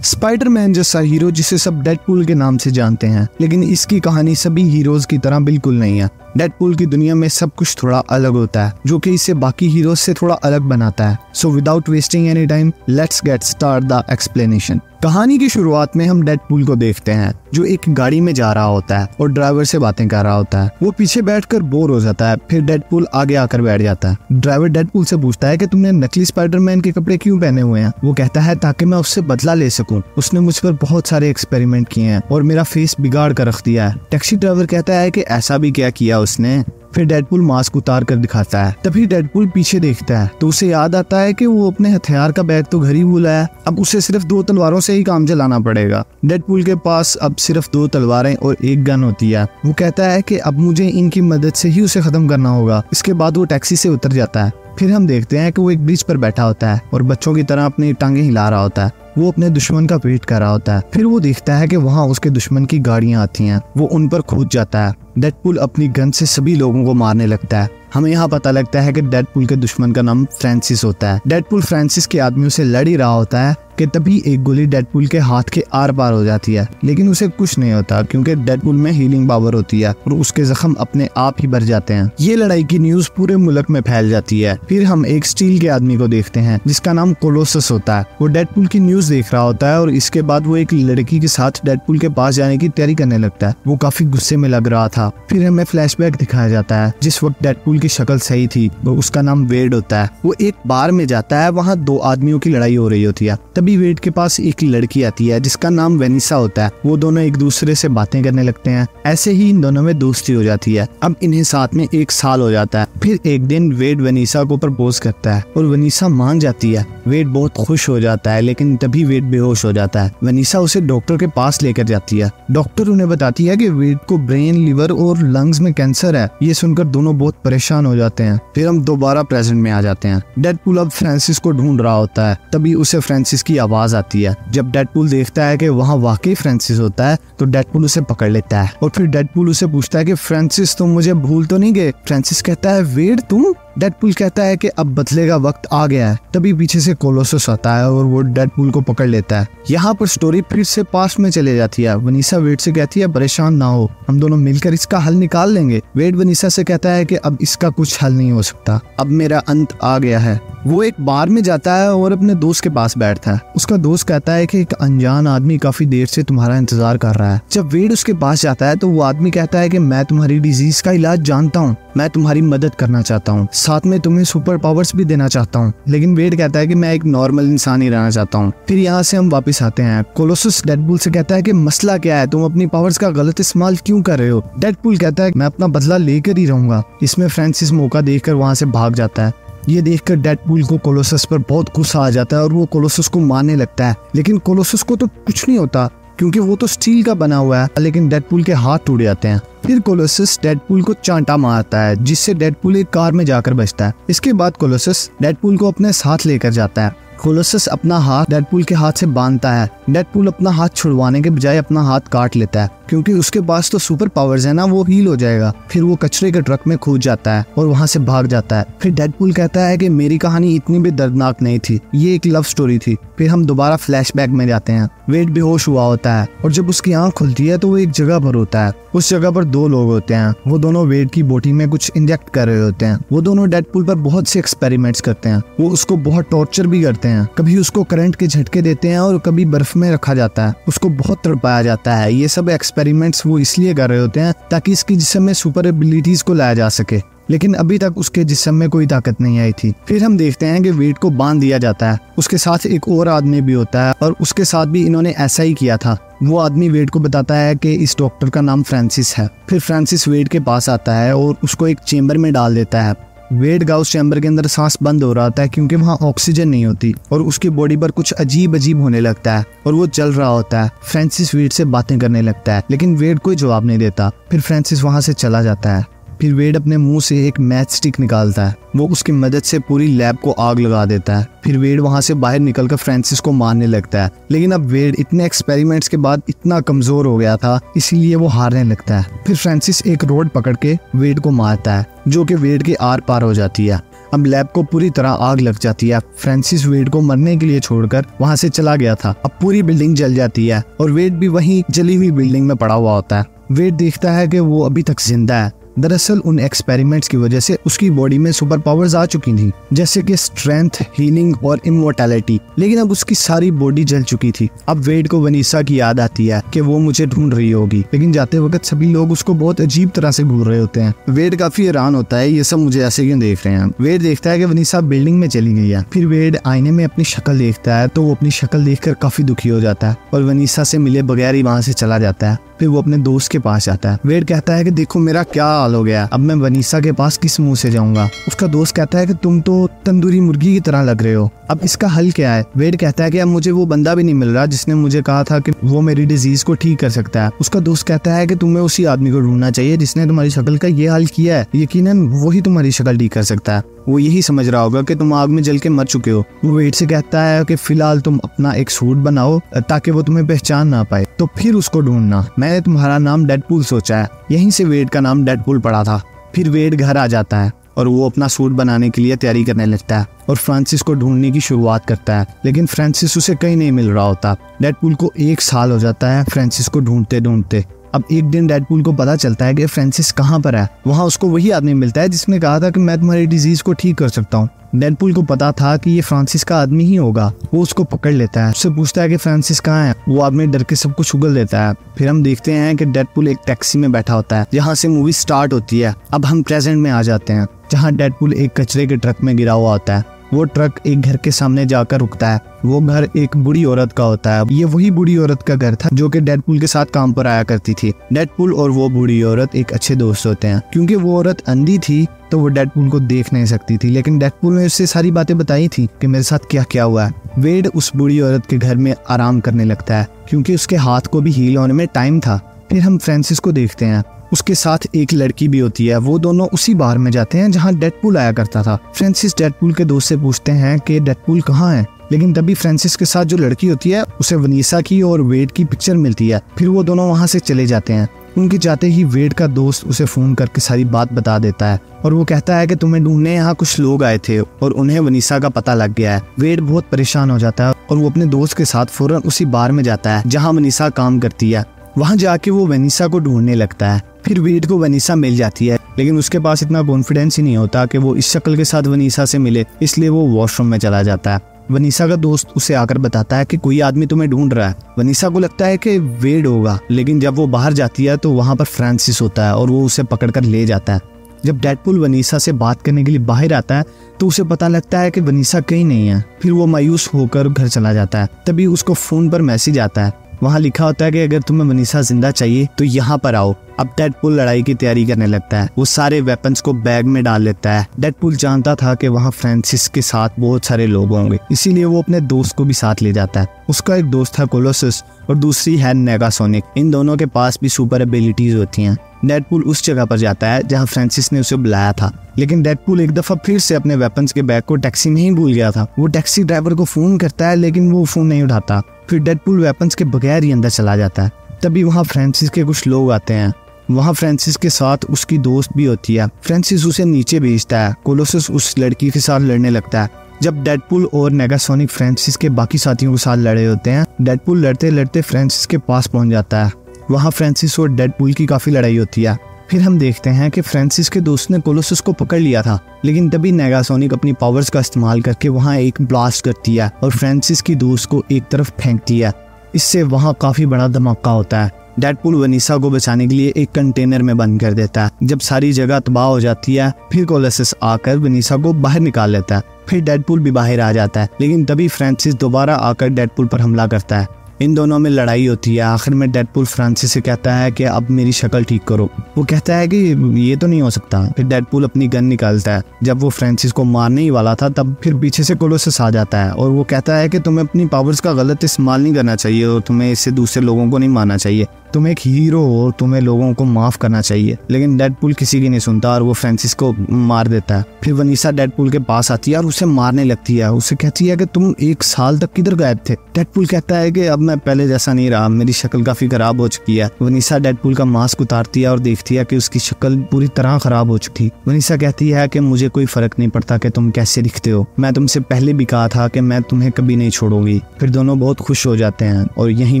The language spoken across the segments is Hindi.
स्पाइडरमैन जैसा हीरो जिसे सब डेडपूल के नाम से जानते हैं, लेकिन इसकी कहानी सभी हीरोज की तरह बिल्कुल नहीं है। डेडपूल की दुनिया में सब कुछ थोड़ा अलग होता है, जो कि इसे बाकी हीरोज से थोड़ा अलग बनाता है। So without wasting any time, let's get start the explanation. कहानी की शुरुआत में हम डेडपूल को देखते हैं, जो एक गाड़ी में जा रहा होता है और ड्राइवर से बातें कर रहा होता है। वो पीछे बैठकर बोर हो जाता है, फिर डेडपूल आगे आकर बैठ जाता है। ड्राइवर डेडपूल से पूछता है कि तुमने नकली स्पाइडरमैन के कपड़े क्यों पहने हुए हैं? वो कहता है ताकि मैं उससे बदला ले सकूं। उसने मुझ पर बहुत सारे एक्सपेरिमेंट किए हैं और मेरा फेस बिगाड़ कर रख दिया है। टैक्सी ड्राइवर कहता है कि ऐसा भी क्या किया उसने? फिर डेडपूल मास्क उतार कर दिखाता है। तभी डेडपूल पीछे देखता है तो उसे याद आता है कि वो अपने हथियार का बैग तो घर ही भूला है। अब उसे सिर्फ 2 तलवारों से ही काम चलाना पड़ेगा। डेडपूल के पास अब सिर्फ 2 तलवारें और 1 गन होती है। वो कहता है कि अब मुझे इनकी मदद से ही उसे खत्म करना होगा। इसके बाद वो टैक्सी से उतर जाता है। फिर हम देखते हैं कि वो एक ब्रिज पर बैठा होता है और बच्चों की तरह अपनी टांगे हिला रहा होता है। वो अपने दुश्मन का वेट कर रहा होता है। फिर वो देखता है कि वहाँ उसके दुश्मन की गाड़ियां आती हैं। वो उन पर कूद जाता है। डेडपूल अपनी गन से सभी लोगों को मारने लगता है। हमें यहाँ पता लगता है कि डेडपूल के दुश्मन का नाम फ्रांसिस होता है। डेडपूल फ्रांसिस के आदमियों से लड़ ही रहा होता है कि तभी एक गोली डेडपूल के हाथ के आर पार हो जाती है, लेकिन उसे कुछ नहीं होता क्योंकि डेडपूल में हीलिंग पावर होती है और उसके जख्म अपने आप ही भर जाते हैं। ये लड़ाई की न्यूज पूरे मुल्क में फैल जाती है। फिर हम एक स्टील के आदमी को देखते हैं जिसका नाम कोलोसस होता है। वो डेडपूल की न्यूज देख रहा होता है और इसके बाद वो एक लड़की के साथ डेडपूल के पास जाने की तैयारी करने लगता है। वो काफी गुस्से में लग रहा था। फिर हमें फ्लैशबैक दिखाया जाता है। जिस वक्त डेडपूल की शक्ल सही थी, वो उसका नाम वेड होता है। वो एक बार में जाता है, वहाँ 2 आदमियों की लड़ाई हो रही होती है। तभी वेड के पास एक लड़की आती है जिसका नाम वेनिसा होता है। वो दोनों एक दूसरे से बातें करने लगते हैं। ऐसे ही इन दोनों में दोस्ती हो जाती है। अब इन्हें साथ में 1 साल हो जाता है। फिर एक दिन वेड वेनिसा को प्रपोज करता है और वेनिसा मान जाती है। वेड बहुत खुश हो जाता है, लेकिन तभी वेड बेहोश हो जाता है। वेनिसा उसे डॉक्टर के पास लेकर जाती है। डॉक्टर उन्हें बताती है कि वेड को ब्रेन, लिवर और लंग्स में कैंसर है। ये सुनकर दोनों बहुत परेशान हो जाते हैं। फिर हम दोबारा प्रेजेंट में आ जाते हैं। डेडपूल अब फ्रांसिस को ढूंढ रहा होता है। तभी उसे फ्रांसिस की आवाज आती है। जब डेडपूल देखता है कि वहाँ वाकई फ्रांसिस होता है तो डेडपूल उसे पकड़ लेता है और फिर डेडपूल उसे पूछता है कि फ्रांसिस तुम मुझे भूल तो नहीं गए? फ्रांसिस कहता है वेड तुम? डेडपूल कहता है कि अब बदले का वक्त आ गया है। तभी पीछे से कोलोसस आता है और वो डेडपूल को पकड़ लेता है। यहाँ पर स्टोरी फिर से पास्ट में चले जाती है। वनीसा वेड से कहती है परेशान ना हो, हम दोनों मिलकर इसका हल निकाल लेंगे। वेड वनीसा से कहता है कि अब इसका कुछ हल नहीं हो सकता, अब मेरा अंत आ गया है। वो एक बार में जाता है और अपने दोस्त के पास बैठता है। उसका दोस्त कहता है कि एक अनजान आदमी काफी देर से तुम्हारा इंतजार कर रहा है। जब वेड उसके पास जाता है तो वो आदमी कहता है कि मैं तुम्हारी डिजीज का इलाज जानता हूँ, मैं तुम्हारी मदद करना चाहता हूँ, साथ में तुम्हें सुपर पावर्स भी देना चाहता हूँ। लेकिन वेड कहता है कि मैं एक नॉर्मल इंसान ही रहना चाहता हूँ। फिर यहाँ से हम वापस आते हैं। कोलोसस डेडपूल से कहता है कि मसला क्या है, तुम अपनी पावर्स का गलत इस्तेमाल क्यों कर रहे हो? डेडपूल कहता है मैं अपना बदला लेकर ही रहूंगा। इसमें फ्रांसिस मौका देखकर वहाँ से भाग जाता है। ये देखकर डेडपूल को कोलोसस पर बहुत गुस्सा आ जाता है और वो कोलोसस को मारने लगता है। लेकिन कोलोसस को तो कुछ नहीं होता क्योंकि वो तो स्टील का बना हुआ है, लेकिन डेडपूल के हाथ टूट जाते हैं। फिर कोलोसस डेडपूल को चांटा मारता है जिससे डेडपूल एक कार में जाकर बचता है। इसके बाद कोलोसस डेडपूल को अपने साथ लेकर जाता है। कोलोसस अपना हाथ डेडपूल के हाथ से बांधता है। डेडपूल अपना हाथ छुड़वाने के बजाय अपना हाथ काट लेता है क्योंकि उसके पास तो सुपर पावर्स है ना, वो हील हो जाएगा। फिर वो कचरे के ट्रक में कूद जाता है और वहाँ से भाग जाता है। फिर डेडपूल कहता है कि मेरी कहानी इतनी भी दर्दनाक नहीं थी, ये एक लव स्टोरी थी। फिर हम दोबारा फ्लैशबैक में जाते हैं। वेड बेहोश हुआ होता है और जब उसकी आंख खुलती है तो वो एक जगह पर होता है। उस जगह पर 2 लोग होते हैं। वो दोनों वेड की बॉडी में कुछ इंजेक्ट कर रहे होते हैं। वो दोनों डेडपूल पर बहुत से एक्सपेरिमेंट्स करते हैं। वो उसको बहुत टॉर्चर भी करते हैं। कभी उसको करंट के झटके देते हैं और कभी बर्फ में रखा जाता है। उसको बहुत तड़पाया जाता है। ये सब एक्सपेरिमेंट्स वो इसलिए कर रहे होते हैं ताकि इसकी जिस्म में सुपर एबिलिटीज को लाया जा सके, लेकिन अभी तक उसके जिस्म में कोई ताकत नहीं आई थी। फिर हम देखते हैं कि वेड को बांध दिया जाता है। उसके साथ एक और आदमी भी होता है और उसके साथ भी इन्होंने ऐसा ही किया था। वो आदमी वेड को बताता है कि इस डॉक्टर का नाम फ्रांसिस है। फिर फ्रांसिस वेड के पास आता है और उसको एक चेम्बर में डाल देता है। वेड का उस चैम्बर के अंदर सांस बंद हो रहा होता है क्योंकि वहाँ ऑक्सीजन नहीं होती और उसकी बॉडी पर कुछ अजीब अजीब होने लगता है और वो जल रहा होता है। फ्रांसिस वेड से बातें करने लगता है लेकिन वेड कोई जवाब नहीं देता। फिर फ्रांसिस वहाँ से चला जाता है। फिर वेड अपने मुंह से एक मैच स्टिक निकालता है। वो उसकी मदद से पूरी लैब को आग लगा देता है। फिर वेड वहाँ से बाहर निकलकर फ्रांसिस को मारने लगता है, लेकिन अब वेड इतने एक्सपेरिमेंट्स के बाद इतना कमजोर हो गया था इसीलिए वो हारने लगता है। फिर फ्रांसिस एक रोड पकड़ के वेड को मारता है जो कि वेड के आर पार हो जाती है। अब लैब को पूरी तरह आग लग जाती है। फ्रांसिस वेड को मरने के लिए छोड़कर वहाँ से चला गया था। अब पूरी बिल्डिंग जल जाती है और वेड भी वहीं जली हुई बिल्डिंग में पड़ा हुआ होता है। वेड देखता है कि वो अभी तक जिंदा है। दरअसल उन एक्सपेरिमेंट्स की वजह से उसकी बॉडी में सुपर पावर्स आ चुकी थी, जैसे कि स्ट्रेंथ, हीलिंग और इमोर्टैलिटी, लेकिन अब उसकी सारी बॉडी जल चुकी थी। अब वेड को वनीसा की याद आती है कि वो मुझे ढूंढ रही होगी, लेकिन जाते वक्त सभी लोग उसको बहुत अजीब तरह से घूर रहे होते हैं। वेड काफी हैरान होता है, ये सब मुझे ऐसे क्यों देख रहे हैं। वेड देखता है कि वनीसा बिल्डिंग में चली गई है। फिर वेड आईने में अपनी शक्ल देखता है तो वो अपनी शक्ल देखकर काफी दुखी हो जाता है और वनीसा से मिले बगैर ही वहाँ से चला जाता है। फिर वो अपने दोस्त के पास जाता है। वेड कहता है कि देखो मेरा क्या हाल हो गया, अब मैं वनीसा के पास किस मुंह से जाऊंगा। उसका दोस्त कहता है कि तुम तो तंदूरी मुर्गी की तरह लग रहे हो, अब इसका हल क्या है। वेड कहता है कि अब मुझे वो बंदा भी नहीं मिल रहा जिसने मुझे कहा था कि वो मेरी डिजीज को ठीक कर सकता है। उसका दोस्त कहता है कि तुम्हें उसी आदमी को ढूंढना चाहिए जिसने तुम्हारी शक्ल का ये हाल किया है, यकीनन वही तुम्हारी शक्ल ठीक कर सकता है। वो यही समझ रहा होगा कि तुम आग में जल के मर चुके हो। वो वेड से कहता है कि फिलहाल तुम अपना एक सूट बनाओ ताकि वो तुम्हें पहचान ना पाए, तो फिर उसको ढूंढना। मैंने तुम्हारा नाम डेडपूल सोचा है। यहीं से वेड का नाम डेडपूल पड़ा था। फिर वेड घर आ जाता है और वो अपना सूट बनाने के लिए तैयारी करने लगता है और फ्रांसिस को ढूंढने की शुरुआत करता है, लेकिन फ्रांसिस उसे कहीं नहीं मिल रहा होता। डेडपूल को 1 साल हो जाता है फ्रांसिस को ढूंढते ढूंढते। अब एक दिन डेडपूल को पता चलता है कि फ्रांसिस कहाँ पर है। वहाँ उसको वही आदमी मिलता है जिसने कहा था कि मैं तुम्हारी डिजीज को ठीक कर सकता हूँ। डेडपूल को पता था कि ये फ्रांसिस का आदमी ही होगा। वो उसको पकड़ लेता है, उससे पूछता है कि फ्रांसिस कहाँ है। वो आदमी डर के सब कुछ उगल देता है। फिर हम देखते हैं कि डेडपूल एक टैक्सी में बैठा होता है जहाँ से मूवी स्टार्ट होती है। अब हम प्रेजेंट में आ जाते हैं जहाँ डेडपूल एक कचरे के ट्रक में गिरा हुआ होता है। वो ट्रक एक घर के सामने जाकर रुकता है। वो घर एक बूढ़ी औरत का होता है। ये वही बूढ़ी औरत का घर था जो कि डेडपूल के साथ काम पर आया करती थी। डेडपूल और वो बूढ़ी औरत एक अच्छे दोस्त होते हैं। क्योंकि वो औरत अंधी थी तो वो डेडपूल को देख नहीं सकती थी, लेकिन डेडपूल ने उससे सारी बातें बताई थी कि मेरे साथ क्या क्या हुआ है। वेड उस बूढ़ी औरत के घर में आराम करने लगता है क्योंकि उसके हाथ को भी हील होने में टाइम था। फिर हम फ्रांसिस को देखते हैं, उसके साथ एक लड़की भी होती है। वो दोनों उसी बार में जाते हैं जहाँ डेडपूल आया करता था। फ्रांसिस डेडपूल के दोस्त से पूछते हैं कि डेडपूल कहाँ है, लेकिन तभी फ्रांसिस के साथ जो लड़की होती है उसे वनीसा की और वेड की पिक्चर मिलती है। फिर वो दोनों वहाँ से चले जाते हैं। उनके जाते ही वेड का दोस्त उसे फोन करके सारी बात बता देता है और वो कहता है कि तुम्हें ढूंढने यहाँ कुछ लोग आए थे और उन्हें वनीसा का पता लग गया है। वेड बहुत परेशान हो जाता है और वो अपने दोस्त के साथ फौरन उसी बार में जाता है जहाँ वनीसा काम करती है। वहाँ जाके वो वनीसा को ढूंढने लगता है। फिर वेड को वनीसा मिल जाती है, लेकिन उसके पास इतना कॉन्फिडेंस ही नहीं होता कि वो इस शक्ल के साथ वनीसा से मिले, इसलिए वो वॉशरूम में चला जाता है। वनीसा का दोस्त उसे आकर बताता है कि कोई आदमी तुम्हें ढूंढ रहा है। वनीसा को लगता है कि वेड होगा, लेकिन जब वो बाहर जाती है तो वहाँ पर फ्रांसिस होता है और वो उसे पकड़कर ले जाता है। जब डेडपूल वनीसा से बात करने के लिए बाहर आता है तो उसे पता लगता है कि वनीसा कहीं नहीं है। फिर वो मायूस होकर घर चला जाता है। तभी उसको फोन पर मैसेज आता है। वहाँ लिखा होता है कि अगर तुम्हें वनीसा जिंदा चाहिए तो यहाँ पर आओ। अब डेडपूल लड़ाई की तैयारी करने लगता है। वो सारे वेपन्स को बैग में डाल लेता है। डेडपूल जानता था कि वहाँ फ्रांसिस के साथ बहुत सारे लोग होंगे, इसीलिए वो अपने दोस्त को भी साथ ले जाता है। उसका एक दोस्त है कोलोसस और दूसरी है नेगासोनिक। इन दोनों के पास भी सुपर एबिलिटीज होती हैं। डेडपूल उस जगह पर जाता है जहाँ फ्रांसिस ने उसे बुलाया था, लेकिन डेडपूल एक दफा फिर से अपने वेपन्स के बैग को टैक्सी में ही भूल गया था। वो टैक्सी ड्राइवर को फोन करता है, लेकिन वो फोन नहीं उठाता। फिर डेडपूल वेपन्स के बगैर ही अंदर चला जाता है। तभी वहाँ फ्रांसिस के कुछ लोग आते हैं। वहाँ फ्रांसिस के साथ उसकी दोस्त भी होती है। फ्रांसिस उसे नीचे भेजता है। कोलोसस उस लड़की के साथ लड़ने लगता है। जब डेडपूल और नेगासोनिक फ्रांसिस के बाकी साथियों के साथ लड़े होते हैं, डेडपूल लड़ते लड़ते फ्रांसिस के पास पहुंच जाता है। वहाँ फ्रांसिस और डेडपूल की काफी लड़ाई होती है। फिर हम देखते हैं कि फ्रांसिस के दोस्त ने कोलोसस को पकड़ लिया था, लेकिन तभी नेगासोनिक अपनी पावर्स का इस्तेमाल करके वहाँ एक ब्लास्ट करती है और फ्रांसिस की दोस्त को एक तरफ फेंकती है। इससे वहाँ काफी बड़ा धमाका होता है। डेडपूल वनीसा को बचाने के लिए एक कंटेनर में बंद कर देता है। जब सारी जगह तबाह हो जाती है, फिर कोलोसस आकर वनीसा को बाहर निकाल लेता है। फिर डेडपूल भी बाहर आ जाता है, लेकिन तभी फ्रांसिस दोबारा आकर डेडपूल पर हमला करता है। इन दोनों में लड़ाई होती है। आखिर में डेडपूल फ्रांसिस से कहता है कि अब मेरी शक्ल ठीक करो। वो कहता है कि ये तो नहीं हो सकता। फिर डेडपूल अपनी गन निकालता है। जब वो फ्रांसिस को मारने ही वाला था, तब फिर पीछे से कोलोसस आ जाता है और वो कहता है कि तुम्हें अपनी पावर्स का गलत इस्तेमाल नहीं करना चाहिए और तुम्हें इससे दूसरे लोगों को नहीं मारना चाहिए। तुम एक हीरो हो, तुम्हें लोगों को माफ करना चाहिए। लेकिन डेडपूल किसी की नहीं सुनता और वो फ्रांसिस को मार देता है। फिर वनीसा डेडपूल के पास आती है और उसे मारने लगती है। उसे कहती है कि तुम 1 साल तक किधर गायब थे। डेडपूल कहता है कि अब मैं पहले जैसा नहीं रहा, मेरी शक्ल काफी खराब हो चुकी है। वनीसा डेडपूल का मास्क उतारती है और देखती है कि उसकी शक्ल पूरी तरह खराब हो चुकी। वनीसा कहती है कि मुझे कोई फर्क नहीं पड़ता कि तुम कैसे दिखते हो, मैं तुमसे पहले भी कहा था कि मैं तुम्हें कभी नहीं छोड़ूंगी। फिर दोनों बहुत खुश हो जाते हैं और यही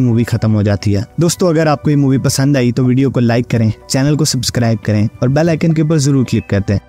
मूवी खत्म हो जाती है। दोस्तों, अगर आपको ये मूवी पसंद आई तो वीडियो को लाइक करें, चैनल को सब्सक्राइब करें और बेल आइकन के ऊपर जरूर क्लिक करते हैं